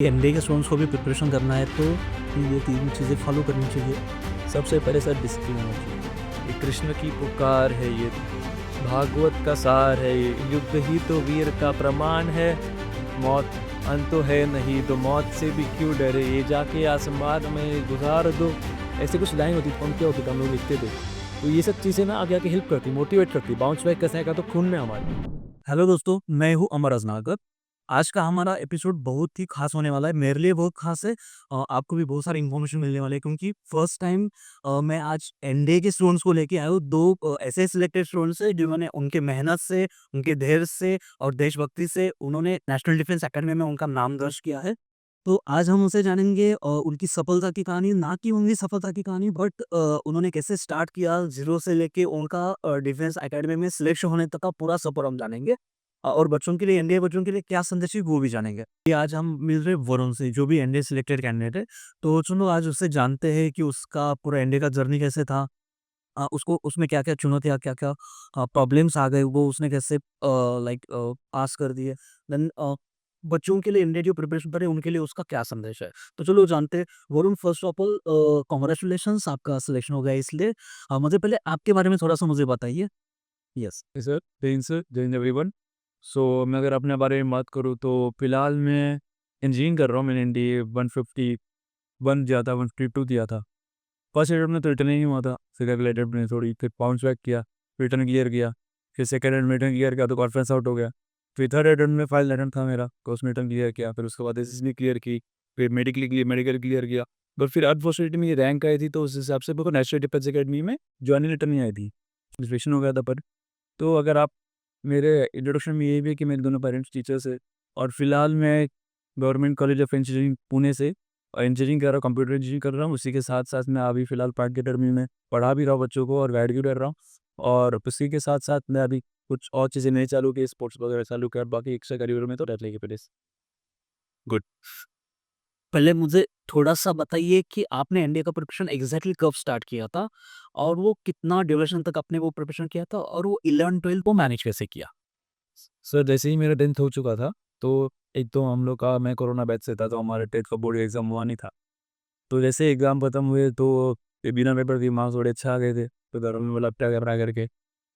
NDA के students को भी प्रिपरेशन करना है तो ये 3 चीज़ें फॉलो करनी चाहिए। सबसे पहले सर डिसिप्लिन होना चाहिए। ये कृष्ण की पुकार है, ये भागवत का सार है, ये युद्ध ही तो वीर का प्रमाण है। मौत अंत तो है नहीं, तो मौत से भी क्यों डरे, ये जाके आसमान में गुजार दो। ऐसे कुछ लाइन होती थी, हम क्या होती थी, हम लोग लिखते थे। तो ये सब चीज़ें ना आगे आके हेल्प करती, मोटिवेट करती। बाउंस बैक कैसे आएगा, तो खून में हमारे। हेलो दोस्तों, मैं हूँ अमर अजनागर। आज का हमारा एपिसोड बहुत ही खास होने वाला है। मेरे लिए बहुत खास है। आपको भी बहुत सारी इन्फॉर्मेशन मिलने वाली है क्योंकि फर्स्ट टाइम मैं आज एनडीए के स्टूडेंट्स को लेके आया हूँ। 2 ऐसे सिलेक्टेड स्टूडेंट्स हैं जिन्होंने उनके मेहनत से, उनके धैर्य से और देशभक्ति से उन्होंने नेशनल डिफेंस अकेडमी में उनका नाम दर्ज किया है। तो आज हम उनसे जानेंगे उनकी सफलता की कहानी, ना कि उनकी सफलता की कहानी बट उन्होंने कैसे स्टार्ट किया, ज़ीरो से लेके उनका डिफेंस अकेडमी में सिलेक्शन होने तक का पूरा सफ़र हम जानेंगे। और बच्चों के लिए, एनडीए बच्चों के लिए क्या संदेश है वो भी जानेंगे। ये आज हम मिल रहे वरुण से, जो भी एनडीए सिलेक्टेड कैंडिडेट है। तो चलो आज उससे जानते हैं कि उसका पूरा एनडीए का जर्नी कैसे था। उसको उसमें क्या-क्या चुनौतियाँ, क्या-क्या प्रॉब्लम्स आ गए, वो उसने कैसे पास कर दिए। देन बच्चों के लिए एनडीए जो प्रिपरेशन कर रहे हैं उनके लिए उसका क्या संदेश है। तो चलो जानते हैं। Varun, first of all congratulations, आपका सिलेक्शन हो गया है इसलिए। मुझे पहले आपके बारे में थोड़ा-सा मुझे बताइए? यस। सर जय हिंद एवरीवन। सो मैं अगर अपने बारे में बात करूँ तो फिलहाल मैं इंजीनियरिंग कर रहा हूँ। मैंने एनडीए 151 दिया था, 152 दिया था। फर्स्ट अटेम्प्ट में तो रिटर्न ही नहीं हुआ था। फिर अगले अटेम्प्ट में थोड़ी फिर बाउंस बैक किया, रिटर्न क्लियर किया। फिर सेकंड अटेम्प्ट में रिटर्न क्लियर किया तो कॉन्फ्रेंस आउट हो गया। फिर थर्ड अटेम्प्ट में फाइनल अटेम्प्ट था मेरा, तो उसमें रिटर्न क्लियर किया। फिर उसके बाद एसएसबी क्लियर की, फिर मेडिकल क्लियर किया। बट फिर अनफॉर्चुनेटली मेरी रैंक आई थी, तो उस हिसाब से मेरे को नेशनल डिफेंस अकेडमी में ज्वाइनिंग लेटर नहीं आई थी, सिलेक्शन हो गया था। पर तो अगर आप मेरे इंट्रोडक्शन में यही भी है कि मेरे दोनों पेरेंट्स टीचर्स हैं और फिलहाल मैं government college of engineering Pune से इंजीनियरिंग कर रहा हूँ, कंप्यूटर इंजीनियरिंग कर रहा हूँ। उसी के साथ-साथ मैं अभी फिलहाल पार्ट के टर्म में पढ़ा भी रहा हूँ बच्चों को और गाइड भी कर रहा हूँ। और उसी के साथ-साथ मैं अभी कुछ और चीज़ें नई चालू की, स्पोर्ट्स वगैरह चालू किया और बाकी एक्स्ट्रा करिकुलर में तो रहता ही है फिर गुड। पहले मुझे थोड़ा-सा बताइए कि आपने एनडीए का प्रिपरेशन एग्ज़ैक्टली कब स्टार्ट किया था? और वो कितना ड्यूरेशन तक आपने वो प्रिपरेशन किया था और वो 11-12 को मैनेज कैसे किया? सर जैसे ही मेरा 10th हो चुका था, तो एक तो हम लोग का मैं कोरोना बैच से था, तो हमारा 10th का बोर्ड एग्ज़ाम हुआ नहीं था। तो जैसे एग्ज़ाम खत्म हुए तो बिना पेपर के मार्क्स बड़े अच्छे आ गए थे, तो घर में बोला क्या कर रहा है करके।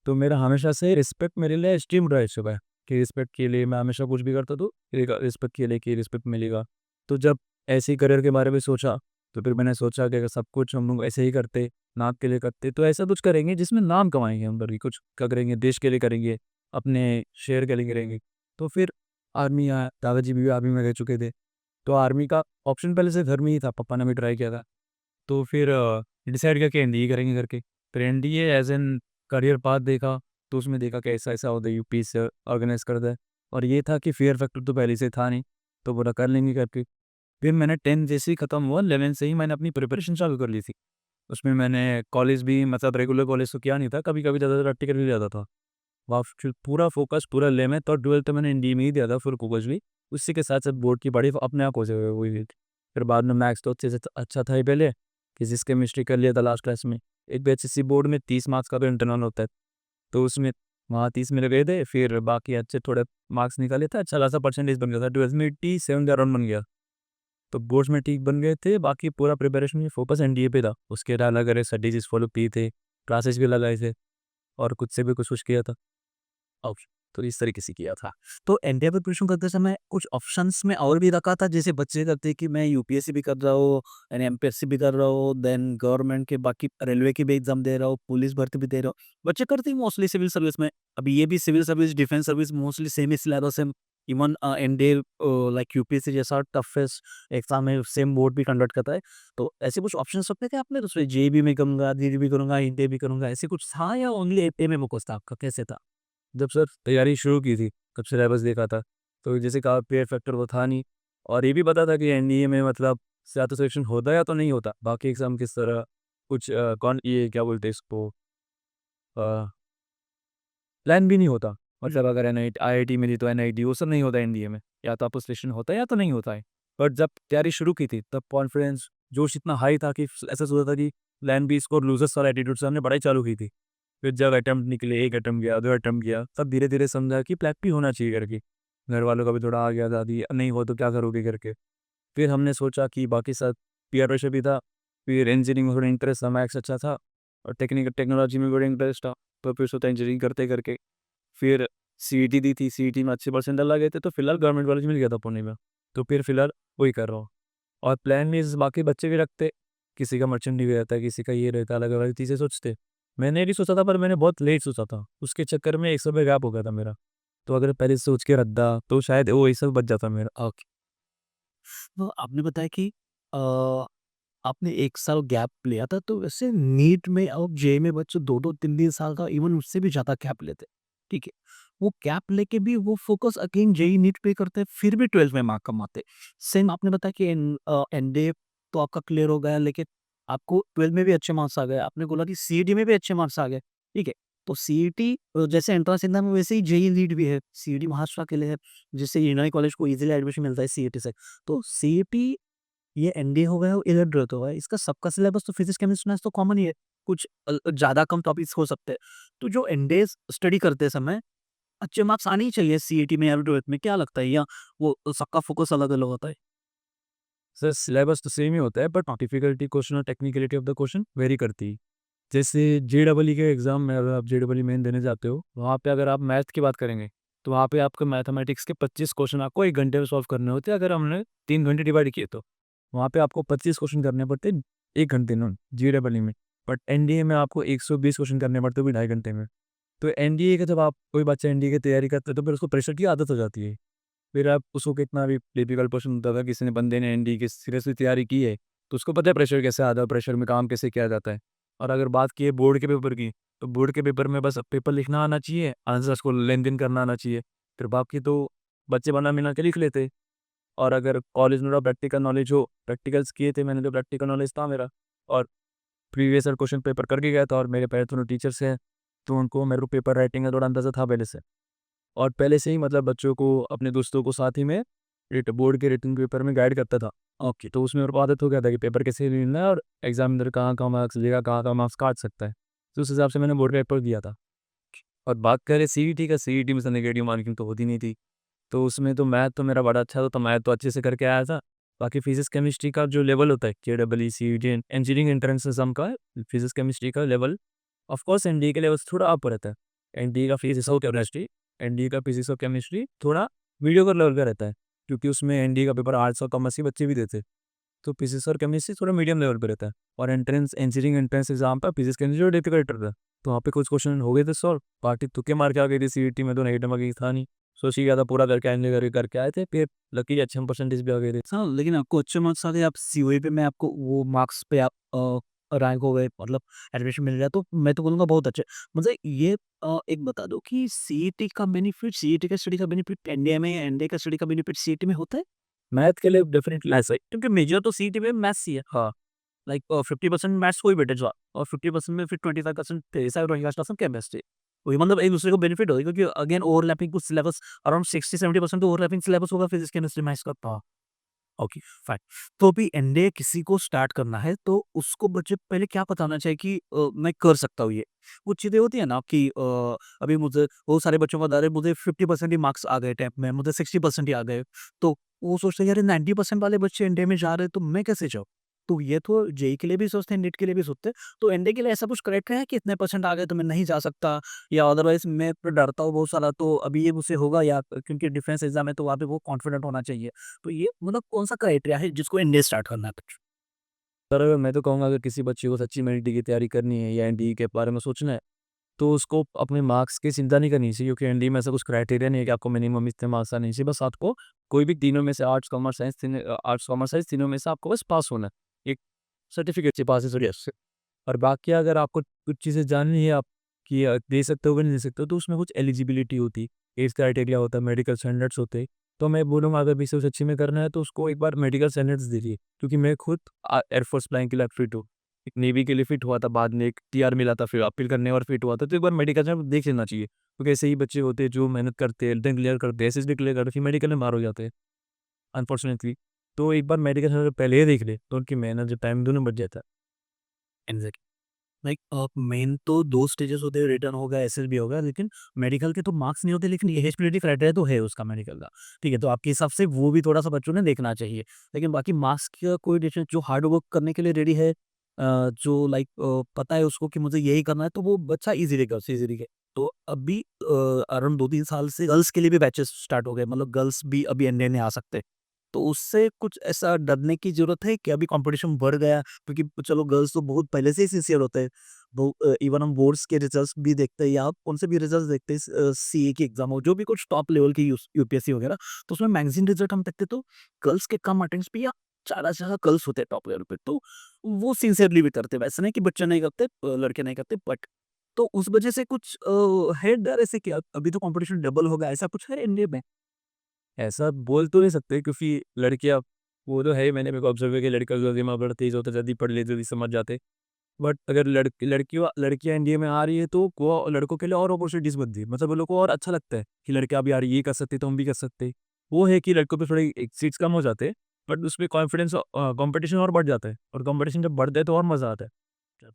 तो मेरा हमेशा से रिस्पेक्ट मेरे लिए स्ट्रीम रह चुका है कि रिस्पेक्ट के लिए मैं हमेशा कुछ भी करता तो रिस्पेक्ट के लिए कि रिस्पेक्ट मिलेगा। तो जब ऐसे ही करियर के बारे में सोचा, तो फिर मैंने सोचा कि अगर सब कुछ हम लोग ऐसे ही करते, नाम के लिए करते, तो ऐसा कुछ करेंगे जिसमें नाम कमाएँगे हम करके, कुछ क्या करेंगे, देश के लिए करेंगे, अपने शहर के लिए करेंगे। तो फिर आर्मी आया, दादाजी भी आर्मी में रह चुके थे, तो आर्मी का ऑप्शन पहले से घर में ही था, पापा ने भी ट्राई किया था। तो फिर डिसाइड किया कि एनडीए करेंगे करके। फिर NDA as an career path देखा, तो उसमें देखा कि ऐसा-ऐसा होता है, यूपीएससी ऑर्गेनाइज़ करता है और ये था कि फ़ियर फैक्टर तो पहले से था नहीं, तो बोला कर लेंगे करके। फिर मैंने 10th जैसे ही खत्म हुआ, 11th से ही मैंने अपनी प्रिपरेशन चालू कर ली थी। उसमें मैंने कॉलेज भी मतलब रेगुलर कॉलेज तो किया नहीं था, कभी-कभी ज़्यादातर प्रैक्टिकल भी जाता था। वहाँ फिर पूरा फ़ोकस पूरा ले में तो 12th मैंने एनडीए में ही दिया था फुल फ़ोकस भी। उसी के साथ-साथ बोर्ड की पढ़ाई अपने आप हो जाए वही हुई थी। फिर बाद में मैथ्स तो अच्छे से अच्छा था ही पहले, फिज़िक्स, केमिस्ट्री कर लिया था लास्ट क्लास में। एक एचएससी बोर्ड में 30 मार्क्स का तो इंटरनल होता है, तो उसमें वहाँ 30 मेरे गए थे, फिर बाकी अच्छे थोड़े मार्क्स निकाले थे, अच्छा खासा परसेंटेज बन गया था। 12th में 87 के अराउंड बन गया, तो बोर्ड्स में ठीक बन गए थे, बाकी पूरा प्रिपरेशन में फ़ोकस एनडीए पे था। उसके अलग-अलग स्ट्रैटेजीज़ फ़ॉलो किए थे, क्लासेस भी लगाए थे और खुद से भी कुछ-कुछ किया था। ओके, तो इस तरीके से किया था। तो एनडीए प्रिपरेशन करते समय कुछ ऑप्शंस में और भी रखा था, जैसे बच्चे करते हैं कि मैं यूपीएससी भी कर रहा हूँ, यानी एमपीएससी भी कर रहा हूँ, देन गवर्नमेंट के बाकी रेलवे की भी एग्ज़ाम दे रहा हूँ, पुलिस भर्ती भी दे रहा हूँ। बच्चे करते हैं मोस्टली सिविल सर्विस में। अभी ये भी civil service, defence service mostly same ही सिलेबस है। इवन एनडीए लाइक यूपीएससी जैसा टफेस्ट एग्ज़ाम है, सेम बोर्ड भी कंडक्ट करता है। तो ऐसे कुछ ऑप्शंस रखते थे आपने? तो जेईई भी करूँगा, नीट भी करूँगा, एनडीए भी करूँगा, ऐसे कुछ था या ओनली एमएमओ कोर्स था आपका, कैसे था? जब सर तैयारी शुरू की थी, तब सिलेबस देखा था, तो जैसे कहा पीयर फैक्टर वो था नहीं और ये भी पता था कि एनडीए में मतलब या तो सिलेक्शन होता है या तो नहीं होता। बाकी एग्ज़ाम किस तरह कुछ कौन ये क्या बोलते हैं इसको अ, प्लान भी नहीं होता। मतलब अगर एनआईटी आईआईटी मिली तो एनआईटी वो सब नहीं होता एनडीए में, या तो आपको सिलेक्शन होता है या तो नहीं होता है। बट जब तैयारी शुरू की थी तब कॉन्फिडेंस जोश इतना हाई था कि ऐसा सोचा था कि प्लान बी स्कोर लूज़र्स वाला एटीट्यूड से हमने पढ़ाई चालू की थी। फिर जब अटेम्प्ट निकले, 1 अटेम्प्ट गया, 2 अटेम्प्ट गया, तब धीरे-धीरे समझा कि प्लैग भी होना चाहिए करके। घर वालों का भी थोड़ा आ गया था कि नहीं हुआ तो क्या करोगे करके। फिर हमने सोचा कि बाकी सब पीयर प्रेशर भी था, फिर इंजीनियरिंग में थोड़ा इंटरेस्ट था, मैथ्स अच्छा था और टेक्नोलॉजी में बड़ा इंटरेस्ट था, तो फिर सोचा इंजीनियरिंग करते फिर सीईटी दी थी, सीईटी में अच्छे परसेंटाइल आ गए थे, तो फिलहाल गवर्नमेंट कॉलेज मिल गया था पुणे में, तो फिर फिलहाल वही कर रहा हूँ। और प्लान मीन्स बाकी बच्चे भी रखते, किसी का मर्चेंट न्यू रहता है, किसी का ये रहता है, अलग-अलग चीज़ें सोचते। मैंने भी सोचा था पर मैंने बहुत लेट सोचा था, उसके चक्कर में एक समय गैप हो गया था मेरा। तो अगर पहले से सोच के रखता तो शायद वो ये सब बच जाता मेरा। ओके। तो आपने बताया कि अ, आपने 1 साल गैप लिया था, तो वैसे नीट में और जेईई में बच्चे 2-2 3-3 साल का इवन उससे भी ज़्यादा गैप लेते हैं, ठीक है? वो गैप लेके भी वो फ़ोकस अगेन जेईई नीट पे करते हैं, फिर भी 12th में मार्क कम आते हैं। सेम आपने बताया कि एनडीए तो आपका क्लियर हो गया, लेकिन आपको 12th में भी अच्छे मार्क्स आ गए। आपने बोला कि सीईटी में भी अच्छे मार्क्स आ गए, ठीक है? तो सीईटी जैसे एंट्रेंस एग्ज़ाम है, वैसे ही जेईई नीट भी है। सीईटी महाराष्ट्र के लिए है, जिससे यूनानी कॉलेज को ईज़िली एडमिशन मिलता है सीईटी से। तो सीईटी ये एनडीए हो गया और इलेक्ट्रिक हो गया, इसका सबका सिलेबस तो फिजिक्स, केमिस्ट्री, मैथ्स तो कॉमन ही है। कुछ ज़्यादा कम टॉपिक्स हो सकते हैं। तो जो एनडीए स्टडी करते समय अच्छे मार्क्स आने ही चाहिए सीईटी में या ट्वेल्थ में, क्या लगता है? या वो सबका फोकस अलग-अलग होता है? सर सिलेबस तो सेम ही होता है बट डिफ़िकल्टी क्वेश्चन और technicality of the question very करती है। जैसे जेईई के एग्ज़ाम में अगर आप जेईई मेन देने जाते हो, वहाँ पे अगर आप मैथ की बात करेंगे, तो वहाँ पे आपको मैथमेटिक्स के 25 क्वेश्चन आपको 1 घंटे में सॉल्व करने होते हैं, अगर हमने 3 घंटे डिवाइड किए तो। वहाँ पे आपको 25 क्वेश्चन करने पड़ते हैं 1 घंटे में जेईई में। बट एनडीए में आपको 120 क्वेश्चन करने पड़ते हैं वो भी ढाई घंटे में। तो एनडीए का जब आप कोई बच्चा एनडीए की तैयारी करता है तो फिर उसको प्रेशर की आदत हो जाती है। फिर आप उसको कितना भी डिफिकल्ट क्वेश्चन होता था, किसी ने बंदे ने एनडीए की सीरियसली तैयारी की है, तो उसको पता है प्रेशर कैसे आता है, प्रेशर में काम कैसे किया जाता है। और अगर बात की है बोर्ड के पेपर की, तो बोर्ड के पेपर में बस पेपर लिखना आना चाहिए, आंसर्स को लेन-देन करना आना चाहिए। फिर बाकी तो बच्चे बना-मिला के लिख लेते। और अगर कॉलेज में थोड़ा प्रैक्टिकल नॉलेज हो, प्रैक्टिकल्स किए थे मैंने, तो प्रैक्टिकल नॉलेज था मेरा और प्रीवियस ईयर क्वेश्चन पेपर करके गया था और मेरे पैथों टीचर्स हैं, तो उनको मेरे को पेपर राइटिंग का थोड़ा अंदाज़ा था पहले से। और पहले से ही मतलब बच्चों को, अपने दोस्तों को साथ ही में बोर्ड के रिटन पेपर में गाइड करता था। ओके। तो उसमें मेरे को आदत हो गया था कि पेपर कैसे लिखना है और एग्जामिनर कहाँ-कहाँ मार्क्स देगा, कहाँ-कहाँ मार्क्स काट सकता है। तो उस हिसाब से मैंने बोर्ड पेपर दिया था। और बात करें सीईटी का, सीईटी में तो नेगेटिव मार्किंग तो होती नहीं थी। तो उसमें तो मैथ तो मेरा बड़ा अच्छा था, तो मैथ तो अच्छे से करके आया था। बाकी फिज़िक्स केमिस्ट्री का जो लेवल होता है, JEE, CET, engineering entrance exam का फिज़िक्स केमिस्ट्री का लेवल ऑफ कोर्स एनडीए के लेवल से थोड़ा अप रहता है। एनडीए का फिज़िक्स और केमिस्ट्री एनडीए का फिज़िक्स और केमिस्ट्री थोड़ा मीडियोकर लेवल का रहता है, क्योंकि उसमें एनडीए का पेपर आर्ट्स और कॉमर्स के बच्चे भी देते हैं। तो फिज़िक्स और केमिस्ट्री थोड़ा मीडियम लेवल पे रहता है और एंट्रेंस इंजीनियरिंग एंट्रेंस एग्ज़ाम पे फिज़िक्स केमिस्ट्री डिफिकल्ट रहता है। तो वहाँ पे कुछ क्वेश्चन हो गए थे सॉल्व, बाकी तुक्के मार के आ गई थी सीईटी में, तो नेगेटिव मार्किंग था नहीं। सोच ही गया था पूरा करके आएँगे, करके आए थे, फिर लकीली अच्छे परसेंटेज भी आ गए थे। हाँ, लेकिन आपको अच्छे मार्क्स आ गए, आप सीओई पे में आपको वो मार्क्स पे आप रैंक हो गए, मतलब एडमिशन मिल गया, तो मैं तो बोलूँगा बहुत अच्छे। मुझे ये एक बता दो कि सीईटी का बेनिफिट, सीईटी का स्टडी का बेनिफिट एनडीए में या एनडीए का स्टडी का बेनिफिट सीईटी में होता है? मैथ के लिए डेफिनिटली ऐसा ही, क्योंकि मेजर तो सीईटी में मैथ्स ही है। हाँ, लाइक 50% मैथ्स को ही वेटेज हुआ और 50% में फिर 25% ऐसा 25% केमिस्ट्री। वही मतलब एक-दूसरे को बेनिफिट होगा, क्योंकि अगेन ओवरलैपिंग कुछ सिलेबस अराउंड 60-70% तो ओवरलैपिंग सिलेबस होगा फिजिक्स, केमिस्ट्री, मैथ्स का। हाँ, ओके, फाइन। तो अभी एनडीए किसी को स्टार्ट करना है, तो उसको बच्चे पहले क्या पता होना चाहिए कि मैं कर सकता हूँ ये? कुछ चीज़ें होती है ना कि अभी मुझे बहुत सारे बच्चों को बता रहे मुझे 50% ही मार्क्स आ गए टेस्ट में, मुझे 60% ही आ गए। तो वो सोचते हैं यार 90% वाले बच्चे एनडीए में जा रहे हैं, तो मैं कैसे जाऊँ? तो ये तो जेईई के लिए भी सोचते हैं, नीट के लिए भी सोचते हैं। तो एनडीए के लिए ऐसा कुछ क्राइटेरिया है कि इतने परसेंट आ गए तो मैं नहीं जा सकता, या अदरवाइज़ मैं तो डरता हूँ बहुत सारा, तो अभी ये मुझसे होगा, या क्योंकि डिफेंस एग्ज़ाम है तो वहाँ पे वो कॉन्फिडेंट होना चाहिए। तो ये मतलब कौन-सा क्राइटेरिया है जिसको एनडीए स्टार्ट करना है? पर मैं तो कहूँगा अगर किसी बच्चे को सच्ची में एनडीए की तैयारी करनी है या एनडीए के बारे में सोचना है, तो उसको अपने मार्क्स की चिंता नहीं करनी चाहिए, क्योंकि एनडीए में ऐसा कुछ क्राइटेरिया नहीं है कि आपको मिनिमम इतने मार्क्स आने चाहिए। बस आपको कोई भी तीनों में से आर्ट्स, कॉमर्स, साइंस तीनों में से आपको बस पास होना है। एक सर्टिफिकेट से पास है सॉरी। और बाकी अगर आपको कुछ चीज़ें जाननी है आप कि दे सकते हो कि नहीं दे सकते हो, तो उसमें कुछ एलिजिबिलिटी होती, एज क्राइटेरिया होता है, मेडिकल स्टैंडर्ड्स होते हैं। तो मैं बोलूँगा अगर बीसीए सच्ची में करना है तो उसको एक बार मेडिकल स्टैंडर्ड्स दीजिए, क्योंकि मैं खुद एयरफोर्स फ्लाइंग के लिए फिट हूँ। एक नेवी के लिए फिट हुआ था, बाद में एक टीआर मिला था, फिर अपील करने और फिट हुआ था, तो एक बार मेडिकल स्टैंडर्ड देख लेना चाहिए। क्योंकि ऐसे ही बच्चे होते हैं जो मेहनत करते हैं, रिटन क्लियर करते हैं, एसएसबी क्लियर करते हैं, फिर मेडिकल में मार हो जाते हैं अनफॉर्चुनेटली। तो एक बार मेडिकल स्टैंडर्ड पहले ही देख ले, तो उनकी मेहनत जो टाइम दोनों बच जाता है। एग्ज़ैक्टली। लाइक मेन तो 2 स्टेजेस होते हैं, रिटन हो गया, एसएसबी हो गया, लेकिन मेडिकल के तो मार्क्स नहीं होते, लेकिन एलिजिबिलिटी क्राइटेरिया तो है उसका मेडिकल का, ठीक है? तो आपके हिसाब से वो भी थोड़ा-सा बच्चों ने देखना चाहिए। लेकिन बाकी मार्क्स का कोई डिसीज़न, जो हार्ड वर्क करने के लिए रेडी है, जो लाइक पता है उसको कि मुझे यही करना है, तो वो बच्चा ईज़िली कर ईज़िली के। तो अभी अराउंड 2-3 साल से गर्ल्स के लिए भी बैचेस स्टार्ट हो गए, मतलब गर्ल्स भी अभी एनडीए में आ सकते हैं। तो उससे कुछ ऐसा डरने की ज़रूरत है कि अभी कॉम्पिटिशन बढ़ गया, क्योंकि चलो गर्ल्स तो बहुत पहले से ही सिंसियर होते हैं। वो इवन हम बोर्ड्स के रिजल्ट्स भी देखते हैं या कौन से भी रिजल्ट्स देखते हैं, सीए की एग्ज़ाम हो, जो भी कुछ टॉप लेवल की यूपीएससी वगैरह, तो उसमें मैगज़ीन रिजल्ट हम देखते तो गर्ल्स के कम अटेम्प्ट्स पे या ज़्यादा से ज़्यादा गर्ल्स होते हैं टॉप लेवल पे। तो वो सिंसियरली भी करते हैं, वैसा नहीं कि बच्चे नहीं करते, लड़के नहीं करते, बट तो उस वजह से कुछ है डर ऐसे कि अभी तो कॉम्पिटिशन डबल होगा, ऐसा कुछ है इंडिया में? ऐसा बोल तो नहीं सकते क्योंकि लड़कियाँ वो तो है ही, मैंने मेरे को ऑब्ज़र्व किया कि लड़का जो दिमाग बड़ा तेज़ होता है, जल्दी पढ़ लेते, जल्दी समझ जाते। बट अगर लड़कियाँ इंडिया में आ रही है तो वो लड़कों के लिए और अपॉर्चुनिटीज़ बनती है। मतलब वो लोग को और अच्छा लगता है कि लड़कियाँ भी आ रही है, ये कर सकते हैं तो हम भी कर सकते हैं। वो है कि लड़कों पे थोड़े एक सीट्स कम हो जाते हैं, बट उसमें कॉम्पिटिशन और बढ़ जाता है, और कॉम्पिटिशन जब बढ़ता है तो और मज़ा आता है।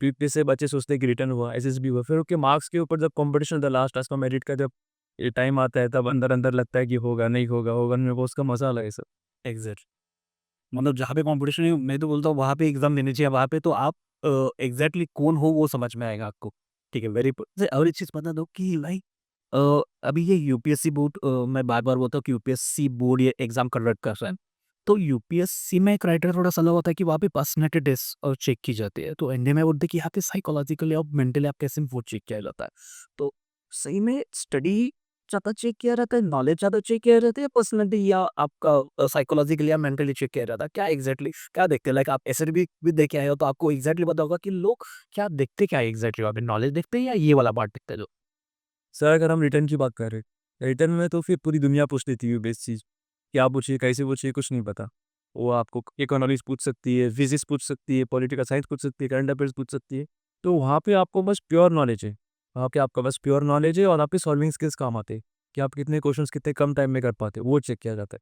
यूपी से बच्चे सोचते हैं कि रिटर्न हुआ, एसएसबी हुआ, फिर उसके मार्क्स के ऊपर जब कॉम्पिटिशन होता है, लास्ट लास्ट में मेरिट का जब ये टाइम आता है, तब अंदर-अंदर लगता है कि होगा, नहीं होगा, होगा नहीं होगा, उसका मज़ा अलग है सर। एग्ज़ैक्ट मतलब जहाँ पे कॉम्पिटिशन है, मैं तो बोलता हूँ वहाँ पे एग्ज़ाम देनी चाहिए, वहाँ पे तो आप एग्ज़ैक्टली कौन हो वो समझ में आएगा आपको। ठीक है, वेरी और एक चीज़ बता दो कि भाई अभी ये यूपीएससी बोर्ड, मैं बार-बार बोलता हूँ कि यूपीएससी बोर्ड ये एग्ज़ाम कंडक्ट कर रहा है। तो यूपीएससी में क्राइटेरिया थोड़ा-सा अलग होता है कि वहाँ पे पर्सनैलिटी टेस्ट चेक की जाती है। तो इंडिया में बोलते हैं कि यहाँ पे साइकोलॉजिकली और मेंटली आप कैसे वो चेक किया जाता है। तो सही में स्टडी ज़्यादा चेक किया जाता है, नॉलेज ज़्यादा चेक किया जाता है, या पर्सनैलिटी या आपका साइकोलॉजिकली या मेंटली चेक किया जाता है? क्या एग्ज़ैक्टली क्या देखते हैं? लाइक आप एसएसबी भी दे के आए हो, तो आपको एग्ज़ैक्टली पता होगा कि लोग क्या देखते क्या है एग्ज़ैक्टली वहाँ पे? नॉलेज देखते हैं या ये वाला पार्ट देखते हैं जो? सर अगर हम रिटर्न की बात कर रहे हैं, रिटर्न में तो फिर पूरी दुनिया पूछ लेती है बेस्ट चीज़। क्या पूछिए, कैसे पूछिए, कुछ नहीं पता। वो आपको इकोनॉमिक्स पूछ सकती है, फिज़िक्स पूछ सकती है, पॉलिटिकल साइंस पूछ सकती है, करंट अफेयर्स पूछ सकती है। तो वहाँ पे आपको बस प्योर नॉलेज है। वहाँ पे आपका बस प्योर नॉलेज है और आपकी सॉल्विंग स्किल्स काम आते हैं, कि आप कितने क्वेश्चंस कितने कम टाइम में कर पाते हो, वो चेक किया जाता है।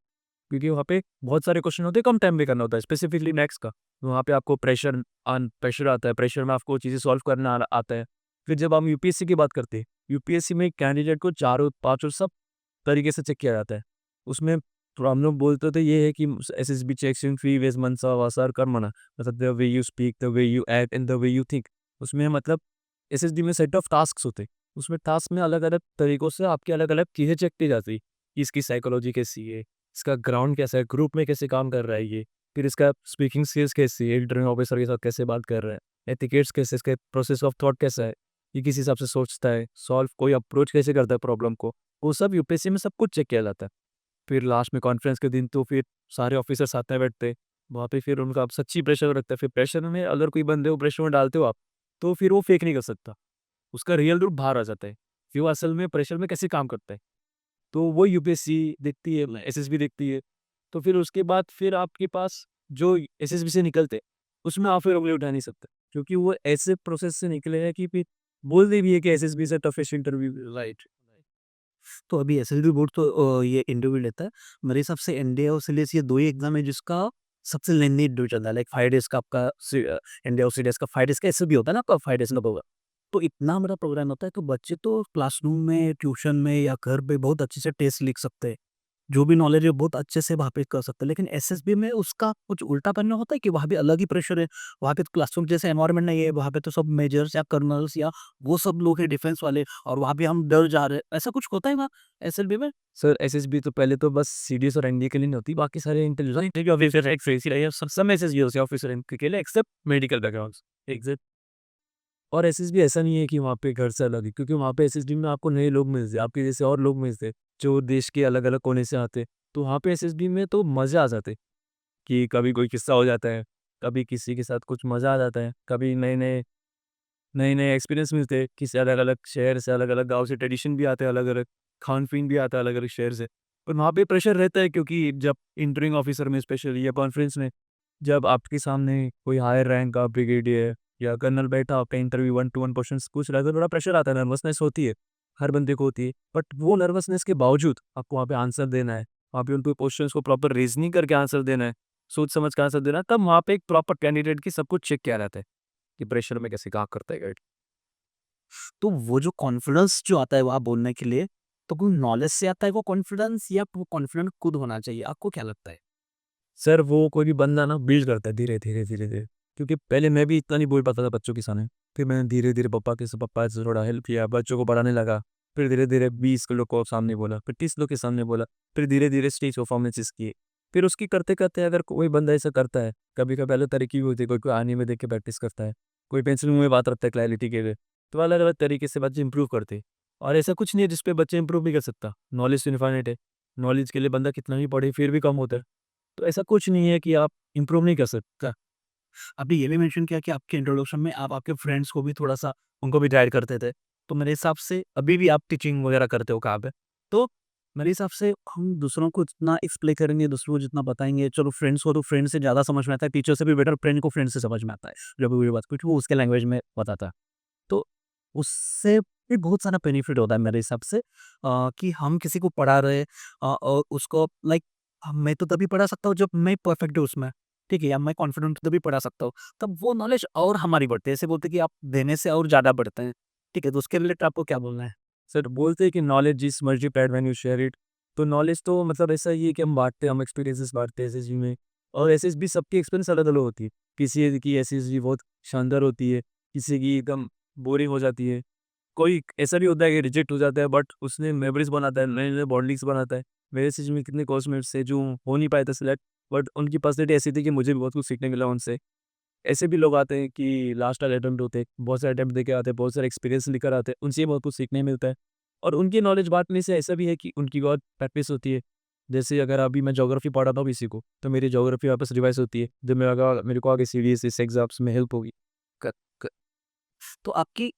क्योंकि वहाँ पे बहुत सारे क्वेश्चन होते हैं, कम टाइम में करना होता है, स्पेसिफिकली मैथ्स का। तो वहाँ पे आपको प्रेशर आता है, प्रेशर में आपको चीज़ें सॉल्व करना आता है। फिर जब हम यूपीएससी की बात करते हैं, यूपीएससी में कैंडिडेट को चारों पाँचों सब तरीके से चेक किया जाता है। उसमें थोड़ा हम लोग बोलते तो ये है कि एसएसबी चेक्स इन 3 वेज़ मनसा वासा कर्मणा, मतलब the way you speak, the way you act and the way you think. उसमें मतलब एसएसबी में सेट ऑफ टास्क्स होते हैं। उसमें टास्क में अलग-अलग तरीकों से आपकी अलग-अलग चीज़ें चेक की जाती है, कि इसकी साइकोलॉजी कैसी है, इसका ग्राउंड कैसा है, ग्रुप में कैसे काम कर रहा है ये, फिर इसका स्पीकिंग स्किल्स कैसी है, इंटरव्यू ऑफिसर के साथ कैसे बात कर रहा है, एथिकेट्स कैसे, इसका प्रोसेस ऑफ थॉट कैसा है, ये किस हिसाब से सोचता है, सॉल्व कोई अप्रोच कैसे करता है प्रॉब्लम को, वो सब यूपीएससी में सब कुछ चेक किया जाता है। फिर लास्ट में कॉन्फ्रेंस के दिन तो फिर सारे ऑफिसर साथ में बैठते हैं, वहाँ पे फिर उनका सच्ची प्रेशर रखता है, फिर प्रेशर में अगर कोई बंदे को प्रेशर में डालते हो आप, तो फिर वो फेक नहीं कर सकता, उसका रियल रूप बाहर आ जाता है, कि वो असल में प्रेशर में कैसे काम करता है। तो वो यूपीएससी देखती है, एसएसबी देखती है। तो फिर उसके बाद फिर आपके पास जो एसएसबी से निकलते हैं, उसमें आप फिर उँगली उठा नहीं सकते। क्योंकि वो ऐसे प्रोसेस से निकले हैं कि फिर बोलते भी है कि एसएसबी से टफेस्ट इंटरव्यू, राइट। तो अभी एसएसबी बोर्ड तो ये इंटरव्यू लेता है। मेरे हिसाब से एनडीए और सीडीएस ये 2 ही एग्ज़ाम है जिसका सबसे लेंदी इंटरव्यू चलता है। लाइक 5 डेज़ का आपका एनडीए और सीडीएस का 5 डेज़ का एसएसबी होता है ना आपका 5 डेज़ का प्रोग्राम। तो इतना बड़ा प्रोग्राम होता है तो बच्चे तो क्लासरूम में, ट्यूशन में या घर पे बहुत अच्छे से टेस्ट लिख सकते हैं। जो भी नॉलेज है बहुत अच्छे से वहाँ पे कर सकते हैं। लेकिन एसएसबी में उसका कुछ उल्टा पन्ना होता है कि वहाँ पे अलग ही प्रेशर है। वहाँ पे तो क्लासरूम जैसे एनवायरनमेंट नहीं है, वहाँ पे तो सब मेजर्स या कर्नल्स या वो सब लोग हैं डिफेंस वाले, और वहाँ पे हम डर जा रहे हैं। ऐसा कुछ होता है वहाँ एसएसबी में? सर एसएसबी तो पहले तो बस सीडीएस और एनडीए के लिए नहीं होती, बाकी सारे इंटरव्यू ऑफिसर एक्स रही है, सब एसएसबी होते हैं ऑफिसर इनके के लिए, एक्सेप्ट मेडिकल बैकग्राउंड्स। एग्ज़ैक्ट। और एसएसबी ऐसा नहीं है कि वहाँ पे घर से अलग है, क्योंकि वहाँ पे एसएसबी में आपको नए लोग मिलते हैं, आपके जैसे और लोग मिलते हैं, जो देश के अलग-अलग कोने से आते हैं। तो वहाँ पे एसएसबी में तो मज़े आ जाते हैं, कि कभी कोई किस्सा हो जाता है, कभी किसी के साथ कुछ मज़ा आ जाता है, कभी नए-नए एक्सपीरियंस मिलते हैं, किसी अलग-अलग शहर से, अलग-अलग गाँव से ट्रेडिशन भी आते हैं अलग-अलग, खान-पीन भी आता है अलग-अलग शहर से। और वहाँ पे प्रेशर रहता है, क्योंकि जब इंटरिंग ऑफिसर में स्पेशली या कॉन्फ्रेंस में जब आपके सामने कोई हायर रैंक का ब्रिगेडियर या कर्नल बैठा आपका इंटरव्यू 1 टू 1 क्वेश्चंस पूछ रहा है, तो बड़ा प्रेशर आता है, नर्वसनेस होती है, हर बंदे को होती है। बट वो नर्वसनेस के बावजूद आपको वहाँ पे आंसर देना है, वहाँ पे उनको क्वेश्चंस को प्रॉपर रीज़निंग करके आंसर देना है, सोच समझ के आंसर देना है, तब वहाँ पे एक प्रॉपर कैंडिडेट की सब कुछ चेक किया जाता है। कि प्रेशर में कैसे क्या करता है गाइड। तो वो जो कॉन्फिडेंस जो आता है वहाँ बोलने के लिए, तो कोई नॉलेज से आता है वो कॉन्फिडेंस या वो कॉन्फिडेंट खुद होना चाहिए? आपको क्या लगता है? सर वो कोई भी बंदा ना बिल्ड करता है धीरे, धीरे, धीरे, धीरे। क्योंकि पहले मैं भी इतना नहीं बोल पाता था बच्चों के सामने। फिर मैंने धीरे-धीरे पापा से थोड़ा हेल्प किया, बच्चों को पढ़ाने लगा। फिर धीरे-धीरे 20 लोग को सामने बोला, फिर 30 लोग के सामने बोला। फिर धीरे-धीरे स्टेज परफॉर्मेंसेस किए। फिर उसकी करते-करते अगर कोई बंदा ऐसा करता है, कभी-कभी अलग तरीके की होती है, कोई-कोई आईने में देख के प्रैक्टिस करता है, कोई पेंसिल मुँह में बात रखता है क्लैरिटी के लिए। तो अलग-अलग तरीके से बच्चे इम्प्रूव करते हैं। और ऐसा कुछ नहीं है जिस पे बच्चे इम्प्रूव नहीं कर सकता। नॉलेज तो इनफाइनाइट है। नॉलेज के लिए बंदा कितना भी पढ़े फिर भी कम होता है। तो ऐसा कुछ नहीं है कि आप इम्प्रूव नहीं कर सकता। आपने ये भी मेंशन किया कि आपके इंट्रोडक्शन में आप आपके फ्रेंड्स को भी थोड़ा-सा उनको भी गाइड करते थे। तो मेरे हिसाब से अभी भी आप टीचिंग वगैरह करते हो कहाँ पे? तो मेरे हिसाब से हम दूसरों को जितना एक्सप्लेन करेंगे, दूसरों को जितना बताएँगे, चलो फ्रेंड्स को तो फ्रेंड से ज़्यादा समझ में आता है, टीचर से भी बेटर फ्रेंड को फ्रेंड से समझ में आता है, जब भी कोई बात क्योंकि वो उसके लैंग्वेज में बताता है। तो उससे भी बहुत सारा बेनिफिट होता है मेरे हिसाब से कि हम किसी को पढ़ा रहे और उसको लाइक मैं तो तभी पढ़ा सकता हूँ जब मैं परफेक्ट हूँ उसमें, ठीक है? या मैं कॉन्फिडेंट तभी पढ़ा सकता हूँ। तब वो नॉलेज और हमारी बढ़ती है। ऐसे बोलते हैं कि आप देने से और ज़्यादा बढ़ते हैं, ठीक है? तो उसके रिलेटेड आपको क्या बोलना है? सर बोलते हैं कि knowledge is multiplied when you share it. तो नॉलेज तो मतलब ऐसा ही है कि हम बाँटते हैं, हम एक्सपीरियंसेस बाँटते हैं एसएसजी में। और एसएस भी सबकी एक्सपीरियंस अलग-अलग होती है। किसी की एसएसजी बहुत शानदार होती है, किसी की एकदम बोरिंग हो जाती है। कोई ऐसा भी होता है कि रिजेक्ट हो जाता है बट उसने मेमोरीज़ बनाता है, नए-नए बॉन्डिंग्स बनाता है। मेरे एसएसजी में कितने क्लासमेट्स थे जो हो नहीं पाए थे सिलेक्ट बट उनकी पर्सनैलिटी ऐसी थी कि मुझे भी बहुत कुछ सीखने मिला उनसे। ऐसे भी लोग आते हैं कि लास्ट वाले अटेम्प्ट होते हैं, बहुत सारे अटेम्प्ट देके आते हैं, बहुत सारे एक्सपीरियंस लेकर आते हैं, उनसे बहुत कुछ सीखने मिलता है। और उनकी नॉलेज बाँटने से ऐसा भी है कि उनकी बहुत प्रैक्टिस होती है। जैसे अगर अभी मैं ज्योग्राफी पढ़ाता हूँ किसी को, तो मेरी ज्योग्राफी वापस रिवाइज़ होती है, जो मेरे को आगे सीडीएस एग्ज़ाम्स में हेल्प होगी। क क तो आपकी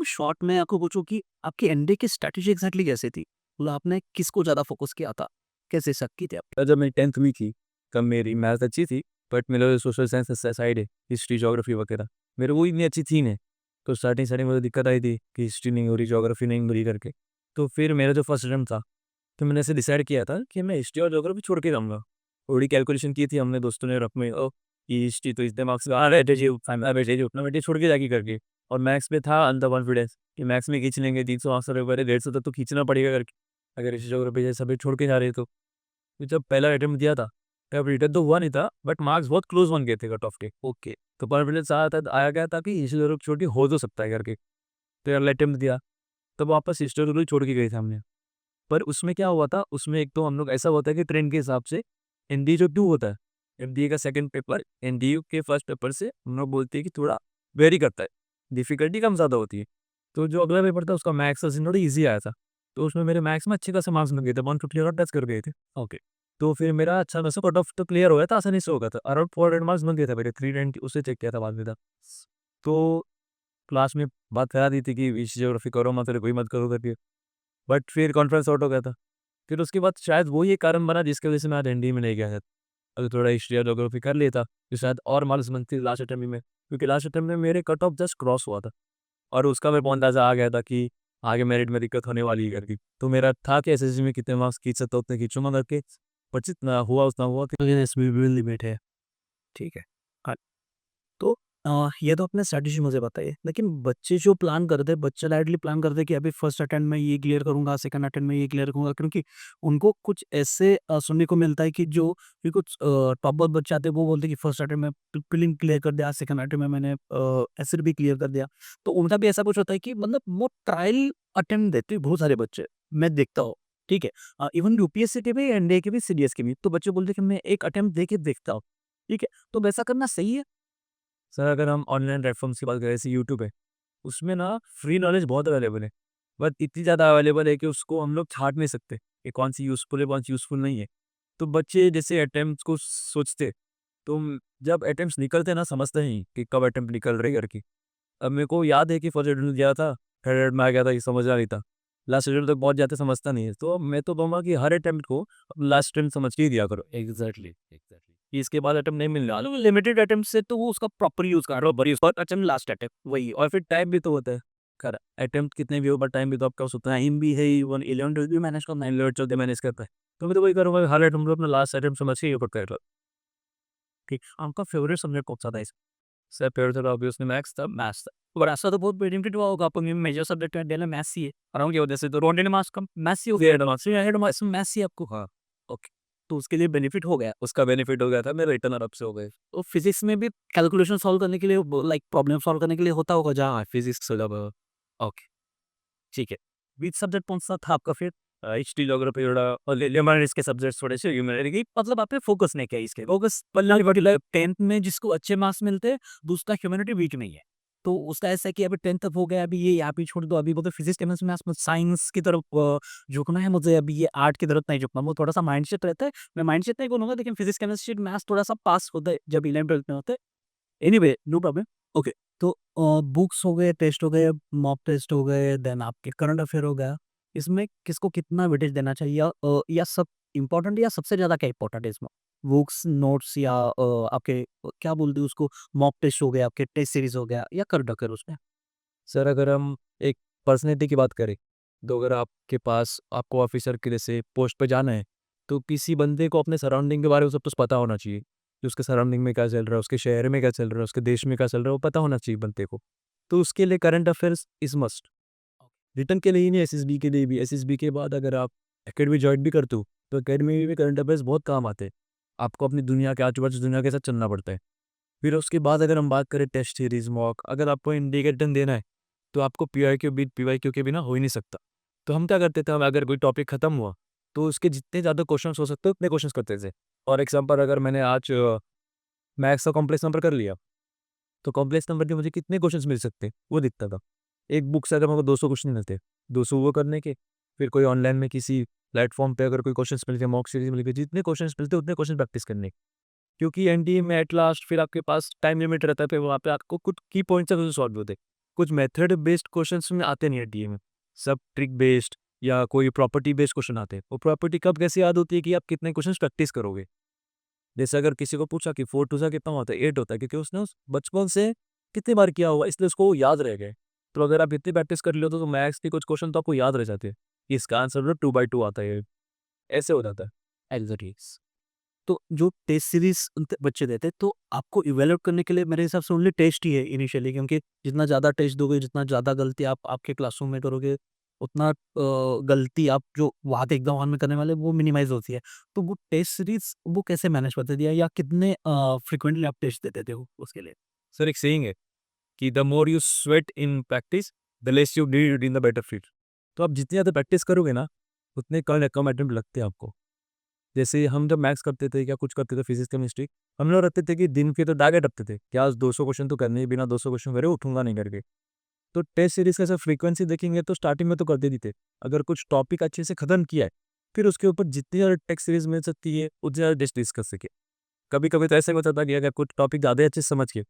शॉर्ट में आपको पूछूँ कि आपकी एनडीए की स्ट्रैटेजी एग्ज़ैक्टली कैसी थी? मतलब आपने किसको ज़्यादा फ़ोकस किया था? कैसे शक की थी आप? जब मेरी 10th हुई थी, तब मेरी मैथ अच्छी थी, बट मेरा सोशल साइंस साइड है, हिस्ट्री, ज्योग्राफी वगैरह, मेरे वो इतनी अच्छी थी नहीं। तो स्टार्टिंग मुझे दिक्कत आई थी कि हिस्ट्री नहीं हो रही, ज्योग्राफी नहीं हो रही करके। तो फिर मेरा जो फर्स्ट अटेम्प्ट था, तो मैंने ऐसे डिसाइड किया था कि मैं हिस्ट्री और ज्योग्राफी छोड़ के जाऊँगा। थोड़ी कैलकुलेशन की थी हमने दोस्तों ने रफ में कि हिस्ट्री तो इतने मार्क्स आ रहे थे जी, फाइनल बैठे जी, उतना बैठे छोड़ के जाके करके। और मैथ्स में था अंडर कॉन्फिडेंस कि मैथ्स में खींच लेंगे 300 मार्क्स अरे 150 तक तो खींचना पड़ेगा करके, अगर हिस्ट्री ज्योग्राफी जैसे सब्जेक्ट छोड़ के जा रहे तो। तो जब पहला अटेम्प्ट दिया था, तब रिटर्न तो हुआ नहीं था, बट मार्क्स बहुत क्लोज़ बन गए थे कट ऑफ के। ओके। तो कॉन्फिडेंस आया गया था कि हिस्ट्री ज़रूर छोड़ के हो तो सकता है करके। तो अगला अटेम्प्ट दिया, तब वापस हिस्ट्री ज़रूर छोड़ के गए थे हमने। पर उसमें क्या हुआ था, उसमें एक तो हम लोग ऐसा होता है कि ट्रेंड के हिसाब से एनडीए जो 2 होता है, एनडीए का सेकंड पेपर एनडीयू के फर्स्ट पेपर से हम लोग बोलते हैं कि थोड़ा वेरी करता है, डिफ़िकल्टी कम ज़्यादा होती है। तो जो अगला पेपर था उसका मैथ्स था थोड़ा ईज़ी आया था। तो उसमें मेरे मैथ्स में अच्छे खासे मार्क्स मिल गए थे, 150 और टच कर गए थे। ओके। तो फिर मेरा अच्छा खासा कट ऑफ तो क्लियर हो गया था, आसानी से हो गया था। अराउंड 400 मार्क्स बन गए थे मेरे, 390 उससे चेक किया था बाद में था। तो क्लास में बात फैला दी थी कि हिस्ट्री ज्योग्राफी करो मत, कोई मत करो करके। बट फिर कॉन्फ्रेंस आउट हो गया था। फिर उसके बाद शायद वही एक कारण बना जिसकी वज़ह से मैं आज एनडीए में नहीं गया शायद। अगर थोड़ा हिस्ट्री और ज्योग्राफी कर लेता, तो शायद और मार्क्स बनते लास्ट अटेम्प्ट में। क्योंकि लास्ट अटेम्प्ट में मेरे कट ऑफ जस्ट क्रॉस हुआ था और उसका मेरे को अंदाज़ा आ गया था कि आगे मेरिट में दिक्कत होने वाली है करके। तो मेरा था कि एसएससी में कितने मार्क्स खींच सकता हूँ उतने खींचूँगा करके, पर जितना हुआ उतना हुआ कि तो ये इसमें भी लिमिट है, ठीक है। हाँ, तो ये तो आपने स्ट्रैटेजी मुझे बताई है, लेकिन बच्चे जो प्लान करते हैं, बच्चे डायरेक्टली प्लान करते हैं कि अभी फर्स्ट अटेम्प्ट में ये क्लियर करूँगा, सेकंड अटेम्प्ट में ये क्लियर करूँगा क्योंकि उनको कुछ ऐसे सुनने को मिलता है कि जो कि कुछ टॉपर बच्चे आते हैं, वो बोलते हैं कि फर्स्ट अटेम्प्ट में प्रीलिम क्लियर कर दिया, सेकंड अटेम्प्ट में मैंने एसिड भी क्लियर कर दिया। तो उनका भी ऐसा कुछ होता है कि मतलब वो ट्रायल अटेम्प्ट देते हैं बहुत सारे बच्चे, मैं देखता हूँ, ठीक है। इवन यूपीएससी के भी, एनडीए के भी, सीडीएस के भी, तो बच्चे बोलते हैं कि मैं एक अटेम्प्ट दे के देखता हूँ, ठीक है। तो वैसा करना सही है? सर अगर हम ऑनलाइन प्लेटफ़ॉर्म्स की बात करें जैसे यूट्यूब है, उसमें ना फ्री नॉलेज बहुत अवेलेबल है। बट इतनी ज़्यादा अवेलेबल है कि उसको हम लोग छाँट नहीं सकते, कि कौन-सी यूज़फुल है, कौन-सी यूज़फुल नहीं है। तो बच्चे जैसे अटेम्प्ट्स को सोचते, तो जब अटेम्प्ट्स निकलते ना समझते नहीं कि कब अटेम्प्ट निकल रहे करके। अब मेरे को याद है कि फर्स्ट अटेम्प्ट दिया था, थर्ड अटेम्प्ट में आ गया था कि समझ आ नहीं था। लास्ट अटेम्प्ट तक पहुँच जाते समझता नहीं है। तो मैं तो कहूँगा कि हर अटेम्प्ट को लास्ट अटेम्प्ट समझ के ही दिया करो। Exactly, exactly. कि इसके बाद अटेम्प्ट नहीं मिलने वाला। लिमिटेड अटेम्प्ट से तो वो उसका प्रॉपर यूज़ कर रहा हो, बड़ी फर्स्ट अटेम्प्ट, लास्ट अटेम्प्ट वही। और फिर टाइम भी तो होता है। खैर अटेम्प्ट कितने भी हो बट टाइम भी तो आपका उतना टाइम भी है, इवन 11-12 भी मैनेज करना है, 11-12 मैनेज करता है। तो मैं तो वही करूँगा हर अटेम्प्ट में अपना लास्ट अटेम्प्ट समझ के ही ऊपर कर लो। ठीक, आपका फेवरेट सब्जेक्ट कौन-सा था इसमें? Sir favourite subject obviously maths था। मैथ्स था। और ऐसा तो बहुत बेनिफिट हुआ होगा आपको, मेजर सब्जेक्ट में डेला मैथ्स ही है। और की वजह से तो रोटेड मार्क्स कम मैथ्स ही हो गया, हेड मार्क्स मैथ्स ही आपको। हाँ, ओके, तो उसके लिए बेनिफिट हो गया। उसका बेनिफिट हो गया था, मेरे रिटर्न अरब से हो गए। तो फिजिक्स में भी कैलकुलेशन सॉल्व करने के लिए, लाइक प्रॉब्लम सॉल्व करने के लिए होता होगा जहाँ। हाँ, फिजिक्स जब ओके, ठीक है। बीच सब्जेक्ट कौन सा था आपका फिर? हिस्ट्री ज्योग्राफी थोड़ा और ह्यूमैनिटीज के सब्जेक्ट्स थोड़े से ह्यूमैनिटी मतलब आपने फोकस नहीं किया इसके, फोकस पढ़ना। 10th में जिसको अच्छे मार्क्स मिलते हैं, दूसरा ह्यूमैनिटी वीक नहीं है, तो उसका ऐसा है कि अभी 10th तक हो गया, अभी ये यहाँ पे छोड़ दो, अभी बोलते फिजिक्स केमिस्ट्री मैथ्स में साइंस की तरफ झुकना है मुझे, अभी ये आर्ट की तरफ नहीं झुकना। वो थोड़ा सा माइंडसेट रहता है, मैं माइंडसेट नहीं बोलूंगा, लेकिन फिजिक्स केमिस्ट्री मैथ्स थोड़ा सा पास होता है जब 11th 12th में होते हैं। Anyway, no problem. ओके, तो बुक्स हो गए, टेस्ट हो गए, मॉक टेस्ट हो गए, देन आपके करंट अफेयर हो गया। इसमें किसको कितना वेटेज देना चाहिए, या सब इम्पोर्टेंट, या सबसे ज़्यादा क्या इम्पोर्टेंट है इसमें? बुक्स, नोट्स, या आपके क्या बोलते हैं उसको, मॉक टेस्ट हो गया, आपके टेस्ट सीरीज हो गया, या करंट अफेयर उसमें? सर अगर हम एक पर्सनैलिटी की बात करें, तो अगर आपके पास आपको ऑफिसर के जैसे पोस्ट पे जाना है, तो किसी बंदे को अपने सराउंडिंग के बारे में सब कुछ पता होना चाहिए कि उसके सराउंडिंग में क्या चल रहा है, उसके शहर में क्या चल रहा है, उसके देश में क्या चल रहा है, वो पता होना चाहिए बंदे को। तो उसके लिए current affairs is must. Return के लिए ही नहीं, एसएसबी के लिए भी। एसएसबी के बाद अगर आप एकेडमी ज्वाइन भी करते हो, तो एकेडमी में भी करंट अफेयर्स बहुत काम आते हैं। आपको अपनी दुनिया के आजू बाजू दुनिया के साथ चलना पड़ता है। फिर उसके बाद अगर हम बात करें टेस्ट सीरीज मॉक, अगर आपको इंडिकेटर देना है, तो आपको पीआईक्यू बीट पीवाईक्यू के बिना हो ही नहीं सकता। तो हम क्या करते थे, हम अगर कोई टॉपिक खत्म हुआ, तो उसके जितने ज़्यादा क्वेश्चंस हो सकते हैं उतने क्वेश्चंस करते थे। फॉर एग्जांपल अगर मैंने आज मैथ्स का कॉम्प्लेक्स नंबर कर लिया, तो कॉम्प्लेक्स नंबर के मुझे कितने क्वेश्चंस मिल सकते हैं वो दिखता था। एक बुक से अगर मेरे को 200 क्वेश्चन मिलते, 200 वो करने के, फिर कोई ऑनलाइन में किसी प्लेटफॉर्म पे अगर कोई क्वेश्चंस मिल गए, मॉक सीरीज मिल गई, जितने क्वेश्चंस मिलते उतने क्वेश्चन प्रैक्टिस करने के। क्योंकि एनडीए में एट लास्ट फिर आपके पास टाइम लिमिट रहता है, फिर वहाँ पे आपको कुछ की पॉइंट्स सॉल्व होते हैं। कुछ मेथड बेस्ड क्वेश्चंस में आते नहीं है एनडीए में, सब ट्रिक बेस्ड या कोई प्रॉपर्टी बेस्ड क्वेश्चन आते हैं। वो प्रॉपर्टी कब कैसे याद होती है कि आप कितने क्वेश्चन प्रैक्टिस करोगे। जैसे अगर किसी को पूछा कि 4 2 सा कितना होता है, 8 होता है, क्योंकि उसने बचपन से कितनी बार किया हुआ, इसलिए उसको वो याद रह गए। तो अगर आप इतनी प्रैक्टिस कर लो, तो मैथ्स के कुछ क्वेश्चन तो आपको याद रह जाते हैं। इसका आंसर 2/2 आता है, ऐसे हो जाता है। एग्जैक्टली। तो जो टेस्ट सीरीज बच्चे देते हैं, तो आपको इवेल्युएट करने के लिए मेरे हिसाब से ओनली टेस्ट ही है इनिशियली, क्योंकि जितना ज़्यादा टेस्ट दोगे, जितना ज़्यादा गलती आप आपके क्लासरूम में करोगे, उतना गलती आप जो वहाँ पे एग्जाम हॉल में करने वाले, वो मिनिमाइज होती है। तो वो टेस्ट सीरीज वो कैसे मैनेज करते थे, या कितने फ्रिक्वेंटली आप टेस्ट देते थे उसके लिए? सर एक सेइंग है कि the more you sweat in practice, the less you need in the better field. तो आप जितनी ज़्यादा प्रैक्टिस करोगे ना, उतने कम कम अटेम्प्ट लगते हैं आपको। जैसे हम जब मैथ्स करते थे या कुछ करते थे, फिजिक्स केमिस्ट्री, हम लोग रखते थे कि दिन के तो टारगेट रखते थे कि आज 200 क्वेश्चन तो करने ही, बिना 200 क्वेश्चन करे उठूंगा नहीं करके। तो टेस्ट सीरीज का फ्रीक्वेंसी देखेंगे तो स्टार्टिंग में तो करते ही थे। अगर कुछ टॉपिक अच्छे से खत्म किया है, फिर उसके ऊपर जितनी ज़्यादा टेस्ट सीरीज मिल सकती है उतनी ज़्यादा डिस्कस कर सके। कभी कभी तो ऐसा भी होता था कि अगर कुछ टॉपिक ज़्यादा अच्छे से समझ गए,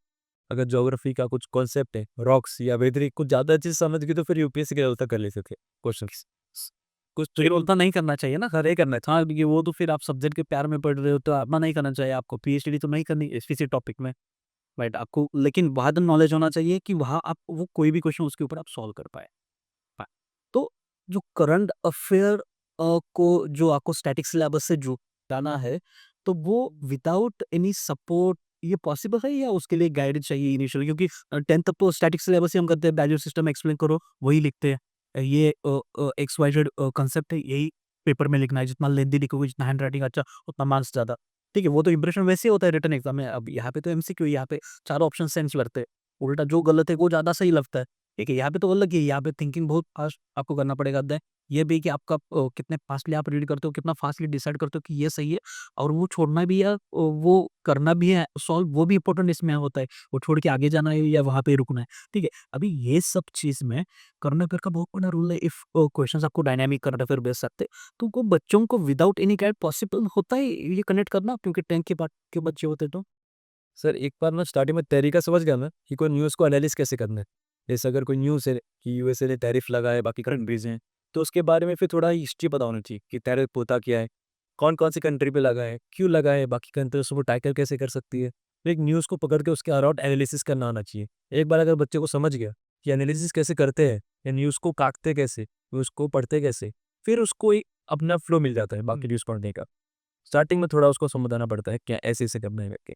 अगर ज्योग्राफी का कुछ कॉन्सेप्ट है, रॉक्स या वेदरी कुछ ज़्यादा अच्छे से समझ गए, तो फिर यूपीएससी के लेवल तक कर लेते थे क्वेश्चन। कुछ तो ये उल्टा नहीं करना चाहिए ना, खरे करना चाहिए। हाँ, क्योंकि वो तो फिर आप सब्जेक्ट के प्यार में पढ़ रहे हो, तो अपना नहीं करना चाहिए आपको। पीएचडी तो नहीं करनी किसी टॉपिक में, राइट? आपको लेकिन वाद नॉलेज होना चाहिए कि वहाँ आप वो कोई भी क्वेश्चन उसके ऊपर आप सॉल्व कर पाए। हाँ, तो जो करंट अफेयर को जो आपको स्टैटिक सिलेबस से जुटाना है, तो वो विदाउट एनी सपोर्ट ये पॉसिबल है, या उसके लिए गाइडेंस चाहिए इनिशियली? क्योंकि 10th तक तो स्टैटिक सिलेबस ही हम करते हैं, वैल्यू सिस्टम एक्सप्लेन करो, वही लिखते हैं। ये एक्स वाई जेड कांसेप्ट है, यही पेपर में लिखना है। जितना लेंथी लिखोगे, जितना हैंडराइटिंग अच्छा, उतना मार्क्स ज़्यादा। ठीक है, वो तो इंप्रेशन वैसे ही होता है रिटन एग्जाम में। अब यहाँ पे तो एमसीक्यू, यहाँ पे चारों ऑप्शन सेंस करते हैं। उल्टा जो गलत है वो ज़्यादा सही लगता है। ठीक है, यहाँ पे तो अलग है, यहाँ पे थिंकिंग बहुत फास्ट आपको करना पड़ेगा। देन ये भी कि आपका कितने फास्टली आप रीड करते हो, कितना फास्टली डिसाइड करते हो कि ये सही है, और वो छोड़ना भी है, वो करना भी है सॉल्व, वो भी इम्पोर्टेंट इसमें होता है। वो छोड़ के आगे जाना है या वहाँ पे रुकना है। ठीक है, अभी ये सब चीज़ में करंट अफेयर का बहुत बड़ा रोल है। इफ क्वेश्चंस आपको डायनामिक करंट अफेयर भेज सकते हैं, तो वो बच्चों को विदाउट एनी गाइड पॉसिबल होता है ये कनेक्ट करना, क्योंकि 10th के बाद के बच्चे होते हैं तो। सर एक बार मैं स्टार्टिंग में तरीका समझ गया ना कि कोई न्यूज़ को एनालिसिस कैसे करना है। जैसे अगर कोई न्यूज़ है कि यूएसए ने टैरिफ लगाए बाकी कंट्रीज़ हैं, तो उसके बारे में फिर थोड़ा हिस्ट्री पता होनी चाहिए कि टैरिफ होता क्या है, कौन-कौन सी कंट्री पे लगा है, क्यों लगा है, बाकी कंट्री उसको टैकल कैसे कर सकती है। तो एक न्यूज़ को पकड़ के उसके अराउंड एनालिसिस करना आना चाहिए। एक बार अगर बच्चे को समझ गया कि एनालिसिस कैसे करते हैं या न्यूज़ को काटते कैसे, न्यूज़ को पढ़ते कैसे, फिर उसको एक अपना फ्लो मिल जाता है बाकी न्यूज़ पढ़ने का। स्टार्टिंग में थोड़ा उसको समझाना पड़ता है क्या ऐसे-ऐसे करना है करके।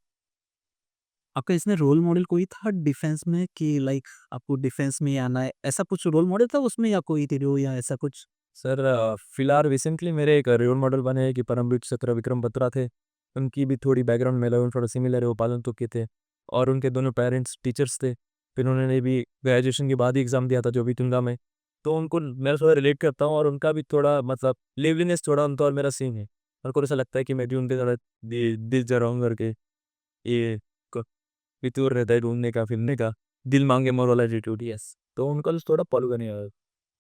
आपका इसमें रोल मॉडल कोई था डिफेंस में कि लाइक आपको डिफेंस में ही आना है, ऐसा कुछ रोल मॉडल था उसमें या कोई हीरो या ऐसा कुछ? सर फिलहाल रिसेंटली मेरे एक रोल मॉडल बने हैं कि परमवीर चक्र विक्रम बत्रा थे। उनकी भी थोड़ी बैकग्राउंड में थोड़ा सिमिलर है, वो पालनपुर के थे और उनके दोनों पेरेंट्स टीचर्स थे। फिर उन्होंने भी ग्रेजुएशन के बाद ही एग्ज़ाम दिया था जो भी टुंडा में। तो उनको मैं थोड़ा रिलेट करता हूँ और उनका भी थोड़ा मतलब लिवलीनेस थोड़ा उनका और मेरा सेम है। मेरे को ऐसा लगता है कि मैं भी उनके थोड़ा दिल जा रहा हूँ करके ये क फितूर रहता है ढूँढने का, फिरने का, दिल मांगे मोर वाला एटीट्यूड, यस। तो उनका जो थोड़ा फॉलो करने वाला।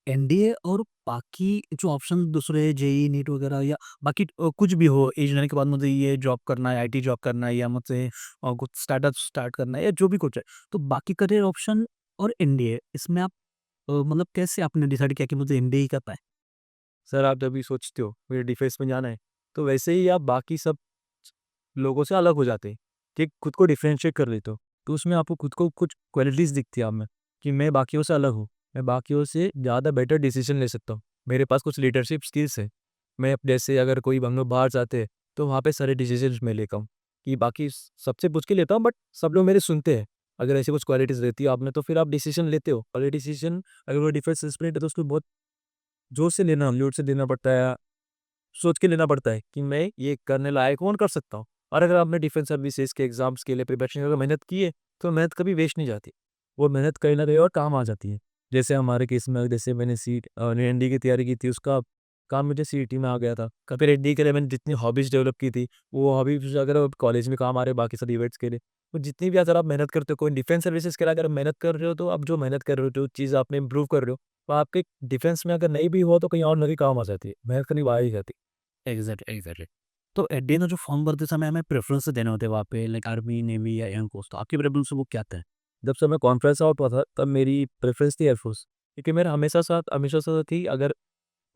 एनडीए और बाकी जो ऑप्शन दूसरे जेईई, नीट वगैरह या बाकी कुछ भी हो, एज लेने के बाद मुझे ये जॉब करना है, आईटी जॉब करना है या मुझे कुछ स्टार्टअप स्टार्ट करना है या जो भी कुछ है। तो बाकी करियर ऑप्शन और एनडीए इसमें आप मतलब कैसे आपने डिसाइड किया कि मुझे एनडीए ही करना है? सर आप जब भी सोचते हो मुझे डिफेंस में जाना है, तो वैसे ही आप बाकी सब लोगों से अलग हो जाते हैं, कि खुद को डिफरेंशिएट कर लेते हो। तो उसमें आपको खुद को कुछ क्वालिटीज़ दिखती है आप में, कि मैं बाकियों से अलग हूँ, मैं बाकियों से ज़्यादा बेटर डिसीजन ले सकता हूँ। मेरे पास कुछ लीडरशिप स्किल्स है। मैं अब जैसे अगर कोई हम लोग बाहर जाते हैं, तो वहाँ पे सारे डिसीजंस मैं लेता हूँ, कि बाकी सबसे पूछ के लेता हूँ बट सब लोग मेरे सुनते हैं। अगर ऐसी कुछ क्वालिटीज़ रहती है आप में तो फिर आप डिसीजन लेते हो और ये डिसीजन अगर वो डिफेंस स्पिरिट है तो उसको बहुत जोर से लेना, लूट से लेना पड़ता है, सोच के लेना पड़ता है कि मैं ये करने लायक हूँ और कर सकता हूँ। और अगर आपने डिफेंस सर्विसेज के एग्जाम्स के लिए प्रिपरेशन अगर मेहनत की है, तो मेहनत कभी वेस्ट नहीं जाती। वो मेहनत कहीं न कहीं और काम आ जाती है। जैसे हमारे केस में जैसे मैंने एनडीए की तैयारी की थी, उसका काम मुझे सीईटी में आ गया था। फिर एनडीए के लिए मैंने जितनी हॉबीज़ डेवलप की थी, वो हॉबीज़ अगर अब कॉलेज में काम आ रहे हैं बाकी सारे इवेंट्स के लिए, तो जितनी भी अगर आप मेहनत करते हो, कोई डिफेंस सर्विसेज के लिए अगर मेहनत कर रहे हो, तो आप जो मेहनत कर रहे हो, जो चीज़ आप में इम्प्रूव कर रहे हो, वो आपके डिफेंस में अगर नहीं भी हो, तो कहीं और ना कहीं काम आ जाती है। मेहनत करनी वाया ही जाती है। Exactly, exactly. तो एनडीए में जो फॉर्म भरते समय हमें प्रेफ़रेंस देने होते हैं वहाँ पे लाइक आर्मी, नेवी या एयर फोर्स, तो आपकी प्रेफ़रेंस वो क्या था? जब से मैं कॉन्फ्रेंस आउट हुआ था, तब मेरी प्रेफ़रेंस थी एयरफ़ोर्स, क्योंकि मेरा हमेशा से थी अगर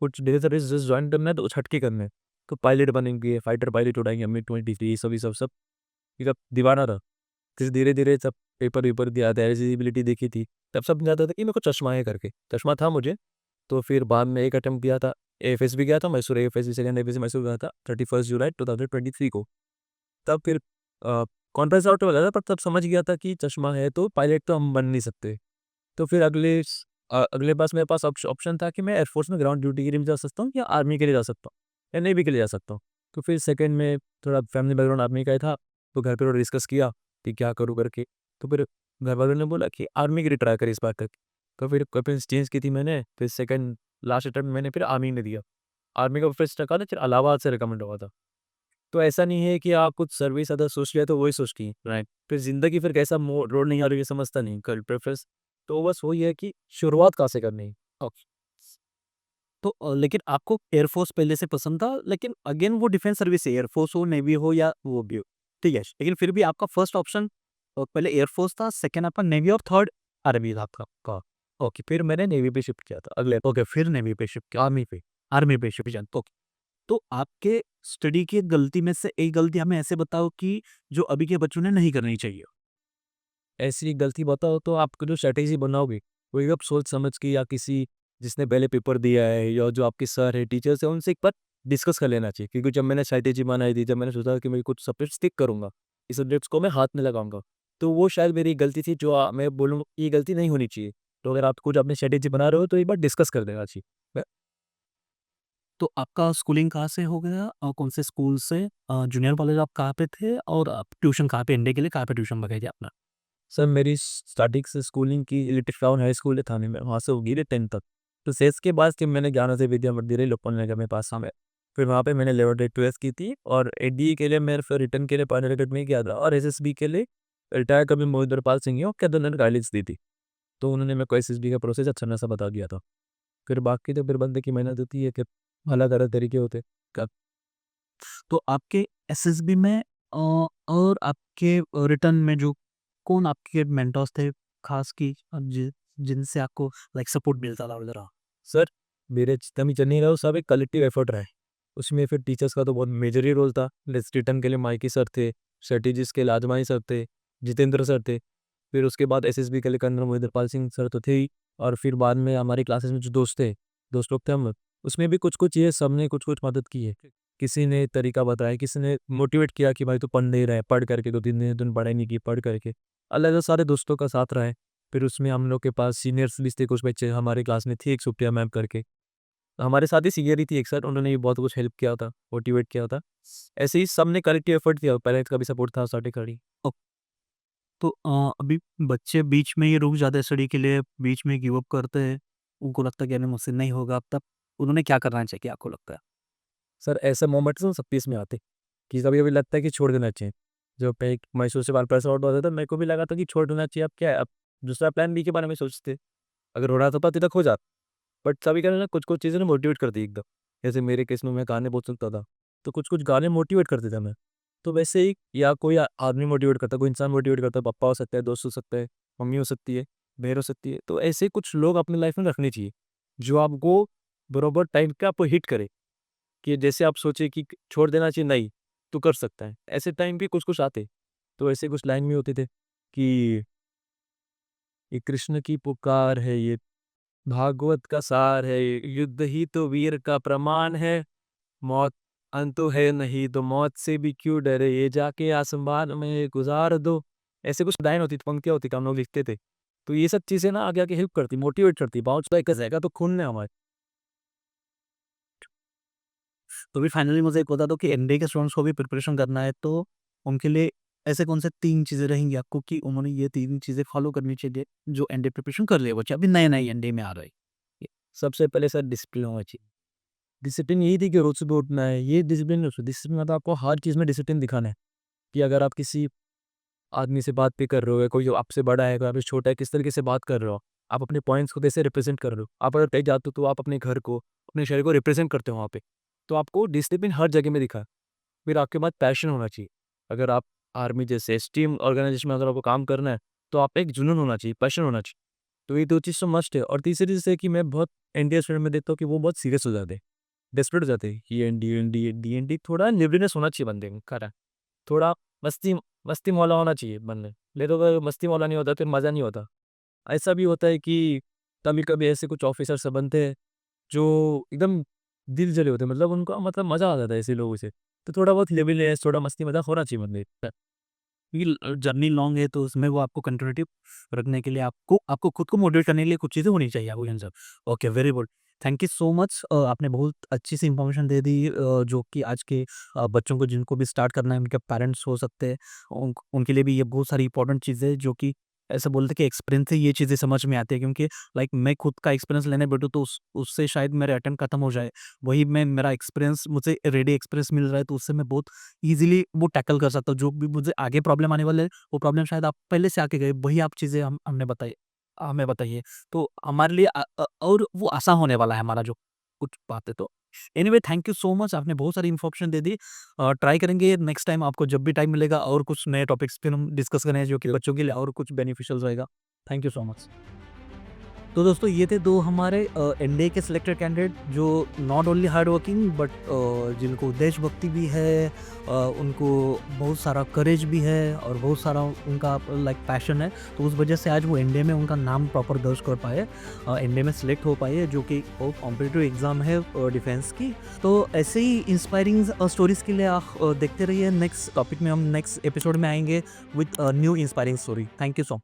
कुछ डेली सर्विस जस्ट जॉइन करना है तो कुछ हट के करना है। तो पायलट बनेंगे, फाइटर पायलट उड़ाएँगे, मिग-23 ये सब ये सब दीवाना था। फिर धीरे-धीरे सब पेपर-वेपर दिया था, एलिजिबिलिटी देखी थी, तब समझ आता था कि मेरे को चश्मा है करके। चश्मा था मुझे, तो फिर बाद में एक अटेम्प्ट दिया था, एएफएस भी गया था मैसूर, एएफएस भी सेकंड एफएस मैसूर गया था 31 जुलाई 2023 को। तब फिर कॉन्फ्रेंस आउट हो गया था, पर तब समझ गया था कि चश्मा है तो पायलट तो हम बन नहीं सकते। तो फिर अगले पास मेरे पास ऑप्शन था कि मैं एयरफोर्स में ग्राउंड ड्यूटी के लिए भी जा सकता हूँ या आर्मी के लिए जा सकता हूँ या नेवी के लिए जा सकता हूँ। तो फिर सेकंड में थोड़ा फैमिली बैकग्राउंड आर्मी का ही था, तो घर पे थोड़ा डिस्कस किया कि क्या करूँ करके। तो फिर घर वालों ने बोला कि आर्मी के लिए ट्राई कर इस बार तक। तो फिर प्रेफ़रेंस चेंज की थी मैंने, फिर सेकंड लास्ट अटेम्प्ट मैंने फिर आर्मी में दिया। आर्मी का प्रेफ़रेंस रखा था, फिर इलाहाबाद से रिकमेंड हुआ था। तो ऐसा नहीं है कि आप कुछ सर्विस अगर सोच लिया तो वही सोच की, राइट? फिर ज़िंदगी फिर कैसा रोड नहीं आ रही है समझता नहीं, कल प्रेफ़रेंस तो बस वही है कि शुरुआत कहाँ से करनी है। ओके। तो लेकिन आपको एयर फोर्स पहले से पसंद था, लेकिन अगेन वो डिफेंस सर्विस है, एयर फोर्स हो, नेवी हो या वो भी हो, ठीक है। लेकिन फिर भी आपका फर्स्ट ऑप्शन पहले एयर फोर्स था, सेकंड आपका नेवी और थर्ड आर्मी था आपका का। ओके, फिर मैंने नेवी पे शिफ्ट किया था अगले। ओके, फिर नेवी पे शिफ्ट किया, आर्मी पे शिफ्ट किया। ओके, तो आपके स्टडी की गलती में से एक गलती हमें ऐसे बताओ कि जो अभी के बच्चों ने नहीं करनी चाहिए। ऐसी गलती बताओ तो आपको जो स्ट्रैटेजी बनाओगे, वो एकदम सोच समझ के या किसी जिसने पहले पेपर दिया है या जो आपके सर है, टीचर्स हैं, उनसे एक बार डिस्कस कर लेना चाहिए। क्योंकि जब मैंने स्ट्रैटेजी बनाई थी, जब मैंने सोचा कि मैं कुछ सब्जेक्ट स्टिक करूँगा, इस सब्जेक्ट्स को मैं हाथ में लगाऊँगा, तो वो शायद मेरी गलती थी जो मैं बोलूँ ये गलती नहीं होनी चाहिए। तो अगर आप कुछ अपनी स्ट्रैटेजी बना रहे हो तो एक बार डिस्कस कर देना चाहिए। तो आपका स्कूलिंग कहाँ से हो गया और कौन से स्कूल से? जूनियर कॉलेज आप कहाँ पे थे और आप ट्यूशन कहाँ पे, इंडिया के लिए कहाँ पे ट्यूशन लगाई थी आपने? सर मेरी स्टार्टिंग से स्कूलिंग की लिटिल फ्लावर हाई स्कूल है थाने में, वहाँ से होगी रे 10th तक। तो सेस के बाद फिर मैंने ज्ञानोदय विद्या मंदिर लोकल नगर में पास में, फिर वहाँ पे मैंने 11th-12th की थी और एडीए के लिए मैं फिर रिटर्न के लिए पायलट अकेडमी में गया था और एसएसबी के लिए रिटायर कर्नल मोहिंदरपाल सिंह हैं और केदार ने गाइडेंस दी थी। तो उन्होंने मेरे को एसएसबी का प्रोसेस अच्छा खासा बता दिया था। फिर बाकी तो फिर बंदे की मेहनत होती है कि अलग-अलग तरीके होते हैं। तो आपके एसएसबी में और आपके रिटर्न में जो कौन आपके मेंटर्स थे खास कि जिनसे आपको लाइक सपोर्ट मिलता था वगैरह? सर, मेरे जितना भी जर्नी रहा वो सब एक कलेक्टिव एफर्ट रहा है। उसमें फिर टीचर्स का तो बहुत मेजर ही रोल था। जैसे रिटर्न के लिए माइकी सर थे, स्ट्रैटेजिस्ट के लिए आजमाई सर थे, जितेंद्र सर थे। फिर उसके बाद एसएसबी के लिए कर्नल मोहिंदरपाल सिंह सर तो थे ही और फिर बाद में हमारी क्लासेस में जो दोस्त लोग थे हम लोग, उसमें भी कुछ-कुछ ये सबने कुछ-कुछ मदद की है। किसी ने तरीका बताया, किसी ने मोटिवेट किया कि भाई तू पढ़ नहीं रहा है, पढ़ करके 2-3 दिन तूने पढ़ाई नहीं की, पढ़ करके। अलग-अलग सारे दोस्तों का साथ रहा है। फिर उसमें हम लोग के पास सीनियर्स भी थे, कुछ बच्चे हमारी क्लास में थी, एक सुप्रिया मैम करके। हमारे साथ ही सीनियर ही थी एक सर, उन्होंने भी बहुत कुछ हेल्प किया था, मोटिवेट किया था। ऐसे ही सबने कलेक्टिव एफर्ट दिया, पेरेंट्स का भी सपोर्ट था साथ ही खड़ी। तो अभी बच्चे बीच में ही रुक जाते हैं स्टडी के लिए, बीच में गिव अप करते हैं, उनको लगता है कि अरे मुझसे नहीं होगा, अब तब उन्होंने क्या करना चाहिए आपको लगता है? सर ऐसे मोमेंट्स ना सबके इसमें आते, कि कभी-कभी लगता है कि छोड़ देना चाहिए। जब मैं एक मैसूर से बाहर प्रेशर आउट हुआ था, मेरे को भी लगा था कि छोड़ देना चाहिए, अब क्या है, अब दूसरा प्लान बी के बारे में सोचते। अगर हो रहा था तब तक हो जाता। बट सभी का ना कुछ-कुछ चीज़ें ना मोटिवेट कर दी एकदम। जैसे मेरे केस में मैं गाने बहुत सुनता था, तो कुछ-कुछ गाने मोटिवेट करते थे हमें। तो वैसे ही या कोई आदमी मोटिवेट करता है, कोई इंसान मोटिवेट करता है, पापा हो सकता है, दोस्त हो सकता है, मम्मी हो सकती है, बहन हो सकती है। तो ऐसे कुछ लोग अपनी लाइफ में रखने चाहिए, जो आपको बरोबर टाइम पे आपको हिट करे, कि जैसे आप सोचे कि छोड़ देना चाहिए, नहीं, तू कर सकता है। ऐसे टाइम पे कुछ-कुछ आते। तो ऐसे कुछ लाइन भी होते थे कि ये कृष्ण की पुकार है, ये भागवत का सार है, युद्ध ही तो वीर का प्रमाण है, मौत अंत तो है नहीं, तो मौत से भी क्यों डरे, ये जाके आसमान में गुजार दो। ऐसे कुछ लाइन होती थी, पंक्तियाँ होती थी, हम लोग लिखते थे। तो ये सब चीज़ें ना आगे आके हेल्प करती, मोटिवेट करती, बाउंस बैक कर जाएगा तो खून है हमारे। तो अभी फाइनली मुझे एक बता दो कि एनडीए के स्टूडेंट्स को भी प्रिपरेशन करना है, तो उनके लिए ऐसे कौन से 3 चीज़ें रहेंगी आपको कि उन्होंने ये 3 चीज़ें फॉलो करनी चाहिए, जो एनडीए प्रिपरेशन कर लिए बच्चे, अभी नए-नए एनडीए में आ रहे हैं? सबसे पहले सर डिसिप्लिन होना चाहिए। डिसिप्लिन यही थी कि रोज़ सुबह उठना है, ये डिसिप्लिन नहीं होता। डिसिप्लिन मतलब आपको हर चीज़ में डिसिप्लिन दिखाना है, कि अगर आप किसी आदमी से बात भी कर रहे हो, या कोई जो आपसे बड़ा है, कोई आपसे छोटा है, किस तरीके से बात कर रहे हो, आप अपने पॉइंट्स को कैसे रिप्रेज़ेंट कर रहे हो। आप अगर कहीं जाते हो तो आप अपने घर को, अपने शहर को रिप्रेज़ेंट करते हो वहाँ पे। तो आपको डिसिप्लिन हर जगह में दिखा है। फिर आपके पास पैशन होना चाहिए। अगर आप आर्मी जैसे स्टीम ऑर्गेनाइज़ेशन में अगर आपको काम करना है, तो आप एक जुनून होना चाहिए, पैशन होना चाहिए। तो ये 2 चीज़ तो मस्ट है। और तीसरी चीज़ है कि मैं बहुत एनडीए स्टूडेंट में देखता हूँ कि वो बहुत सीरियस हो जाते हैं, डेस्परेट हो जाते हैं कि एनडीए थोड़ा लिवलीनेस होना चाहिए बंदे में खरा। थोड़ा मस्ती मस्ती मौला होना चाहिए बंदे। नहीं तो अगर मस्ती मौला नहीं होता फिर मज़ा नहीं होता। ऐसा भी होता है कि कभी-कभी ऐसे कुछ ऑफ़िसर सब बनते हैं, जो एकदम दिल जले होते हैं, मतलब उनको मतलब मज़ा आ जाता है ऐसे लोगों से। तो थोड़ा बहुत लिवलीनेस, थोड़ा मस्ती मज़ाक होना चाहिए बंदे में। क्योंकि जर्नी लॉन्ग है, तो उसमें वो आपको कंटिन्यूटी रखने के लिए आपको आपको खुद को मोटिवेट करने के लिए कुछ चीज़ें होनी चाहिए आपके अंदर। Okay, very good. Thank you so much. आपने बहुत अच्छी सी इन्फॉर्मेशन दे दी, जो कि आज के बच्चों को जिनको भी स्टार्ट करना है, उनके पेरेंट्स हो सकते हैं, उनके लिए भी ये बहुत सारी इंपॉर्टेंट चीज़ें हैं, जो कि ऐसा बोलते हैं कि एक्सपीरियंस से ये चीज़ें समझ में आती है, क्योंकि लाइक मैं खुद का एक्सपीरियंस लेने बैठूँ तो उससे शायद मेरे अटेम्प्ट खत्म हो जाए। वही मैं मेरा एक्सपीरियंस मुझे रेडी एक्सपीरियंस मिल रहा है, तो उससे मैं बहुत ईज़िली वो टैकल कर सकता हूँ। जो भी मुझे आगे प्रॉब्लम आने वाले है, वो प्रॉब्लम शायद आप पहले से आके गए, वही आप चीज़ें हमने बताई, हमें बताइए। तो हमारे लिए और वो आसान होने वाला है हमारा जो कुछ बातें तो। Anyway, thank you so much, आपने बहुत सारी इन्फॉर्मेशन दे दी। ट्राई करेंगे नेक्स्ट टाइम आपको जब भी टाइम मिलेगा और कुछ नए टॉपिक्स पे हम डिस्कस करें, जो कि बच्चों के लिए और कुछ बेनिफिशियल रहेगा। Thank you so much. तो दोस्तों, ये थे 2 हमारे एनडीए के सिलेक्टेड कैंडिडेट, जो not only hard working but जिनको देशभक्ति भी है, उनको बहुत सारा करेज भी है और बहुत सारा उनका लाइक पैशन है। तो उस वजह से आज वो एनडीए में उनका नाम प्रॉपर दर्ज कर पाए, एनडीए में सिलेक्ट हो पाए, जो कि बहुत कॉम्पिटिटिव एग्ज़ाम है डिफेंस की। तो ऐसे ही इंस्पायरिंग स्टोरीज़ के लिए आप देखते रहिए। नेक्स्ट टॉपिक में हम नेक्स्ट एपिसोड में आएँगे with new inspiring story. Thank you so